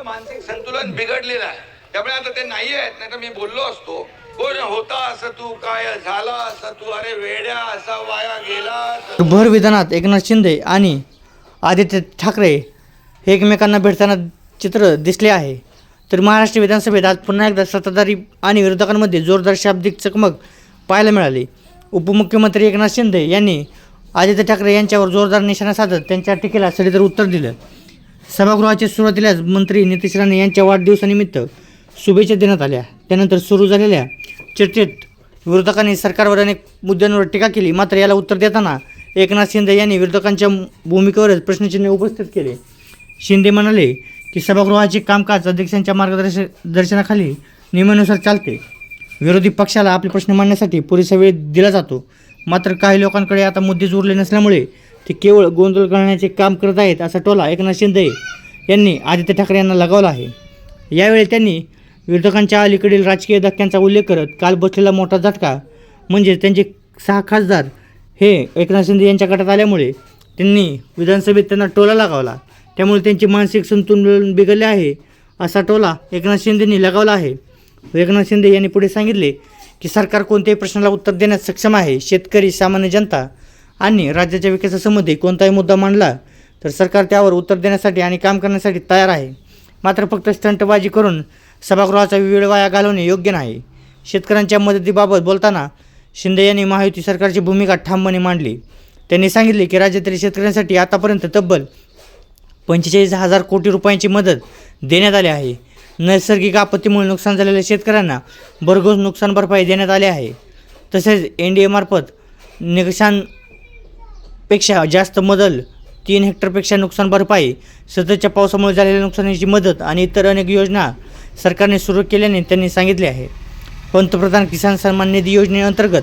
मानसिक संतुलन बिघडलेलं आहे, त्यामुळे आता ते नाही आहेत. नाही तर मी बोललो असतो, कोण होता असं तू, काय झाला असं तू, अरे वेड्या असा वाया गेला. भर विधानात एकनाथ शिंदे आणि आदित्य ठाकरे हे एकमेकांना भेटताना चित्र दिसले आहे. तर महाराष्ट्र विधानसभेत आज पुन्हा एकदा सत्ताधारी आणि विरोधकांमध्ये जोरदार शाब्दिक चकमक पाहायला मिळाली. उपमुख्यमंत्री एकनाथ शिंदे यांनी आदित्य ठाकरे यांच्यावर जोरदार निशाणा साधत त्यांच्या टीकेला सडेतोड उत्तर दिलं. सभागृहाच्या सुरुवातीलाच मंत्री नितेश राणे यांच्या वाढदिवसानिमित्त शुभेच्छा देण्यात आल्या. त्यानंतर सुरू झालेल्या चर्चेत विरोधकांनी सरकारवर अनेक मुद्द्यांवर टीका केली. मात्र याला उत्तर देताना एकनाथ शिंदे यांनी विरोधकांच्या भूमिकेवरच प्रश्नचिन्ह उपस्थित केले. शिंदे म्हणाले की सभागृहाचे कामकाज अध्यक्षांच्या मार्गदर्शनाखाली नियमानुसार चालते. विरोधी पक्षाला आपले प्रश्न मांडण्यासाठी पुरेसा वेळ दिला जातो. मात्र काही लोकांकडे आता मुद्देच उरले नसल्यामुळे ते केवळ गोंधळ घालण्याचे काम करत आहेत, असा टोला एकनाथ शिंदे यांनी आदित्य ठाकरे यांना लगावला आहे. यावेळी त्यांनी विरोधकांच्या अलीकडील राजकीय धक्क्यांचा उल्लेख करत काल बसलेला मोठा झटका म्हणजे त्यांचे 6 खासदार हे एकनाथ शिंदे यांच्या गटात आल्यामुळे त्यांनी विधानसभेत त्यांना टोला लगावला. त्यामुळे त्यांचे मानसिक संतुलन बिघडले आहे, असा टोला एकनाथ शिंदेंनी लगावला आहे. एकनाथ शिंदे यांनी पुढे सांगितले की सरकार कोणत्याही प्रश्नाला उत्तर देण्यास सक्षम आहे. शेतकरी, सामान्य जनता आणि राज्याच्या विकासासंबंधी कोणताही मुद्दा मांडला तर सरकार त्यावर उत्तर देण्यासाठी आणि काम करण्यासाठी तयार आहे. मात्र फक्त स्टंटबाजी करून सभागृहाचा वेळ वाया घालवणे योग्य नाही. शेतकऱ्यांच्या मदतीबाबत बोलताना शिंदे यांनी महायुती सरकारची भूमिका ठामपणे मांडली. त्यांनी सांगितले की राज्यातील शेतकऱ्यांसाठी आतापर्यंत तब्बल 45,000 कोटी रुपयांची मदत देण्यात आली आहे. नैसर्गिक आपत्तीमुळे नुकसान झालेल्या शेतकऱ्यांना भरघोस नुकसान भरपाई देण्यात आली आहे. तसेच NDA-मार्फत निकषांपेक्षा जास्त मदत, 3 हेक्टरपेक्षा नुकसान भरपाई, सततच्या पावसामुळे झालेल्या नुकसानीची मदत आणि इतर अनेक योजना सरकारने सुरू केल्याने त्यांनी सांगितले आहे. पंतप्रधान किसान सन्मान निधी योजनेअंतर्गत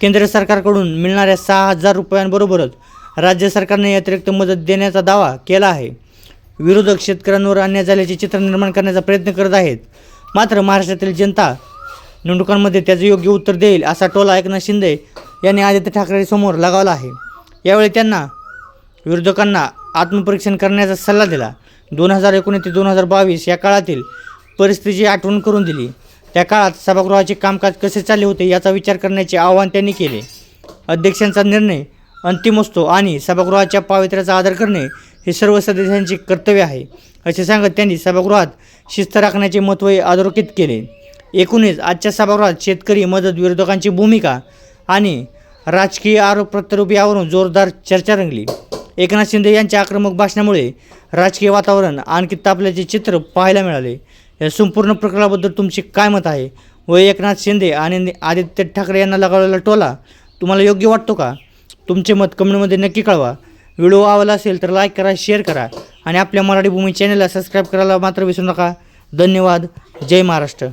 केंद्र सरकारकडून मिळणाऱ्या 6,000 रुपयांबरोबरच राज्य सरकारने अतिरिक्त मदत देण्याचा दावा केला आहे. विरोधक शेतकऱ्यांवर अन्याय झाल्याचे चित्र निर्माण करण्याचा प्रयत्न करत आहेत. मात्र महाराष्ट्रातील जनता निवडणुकांमध्ये त्याचे योग्य उत्तर देईल, असा टोला एकनाथ शिंदे यांनी आदित्य ठाकरे समोर लगावला आहे. यावेळी त्यांना विरोधकांना आत्मपरीक्षण करण्याचा सल्ला दिला. 2019 ते 2022 या काळातील परिस्थितीची आठवण करून दिली. त्या काळात सभागृहाचे कामकाज कसे चालले होते याचा विचार करण्याचे आवाहन त्यांनी केले. अध्यक्षांचा निर्णय अंतिम असतो आणि सभागृहाच्या पावित्र्याचा आदर करणे हे सर्व सदस्यांचे कर्तव्य आहे, असे सांगत त्यांनी सभागृहात शिस्त राखण्याचे महत्त्व अधोरेखित केले. एकूणच आजच्या सभागृहात शेतकरी, मदत, विरोधकांची भूमिका आणि राजकीय आरोप प्रत्यारोप यावरून जोरदार चर्चा रंगली. एकनाथ शिंदे यांच्या आक्रमक भाषणामुळे राजकीय वातावरण आणखी तापल्याचे चित्र पाहायला मिळाले. या संपूर्ण प्रकरणाबद्दल तुमचे काय मत आहे व एकनाथ शिंदे आणि आदित्य ठाकरे यांना लगावलेला टोला तुम्हाला योग्य वाटतो का? तुमचे मत कमेंटमध्ये नक्की कळवा. व्हिडिओ आवडला असेल तर लाईक करा, शेअर करा आणि आपल्या मराठी भूमी चॅनलला सबस्क्राईब करायला मात्र विसरू नका. धन्यवाद. जय महाराष्ट्र.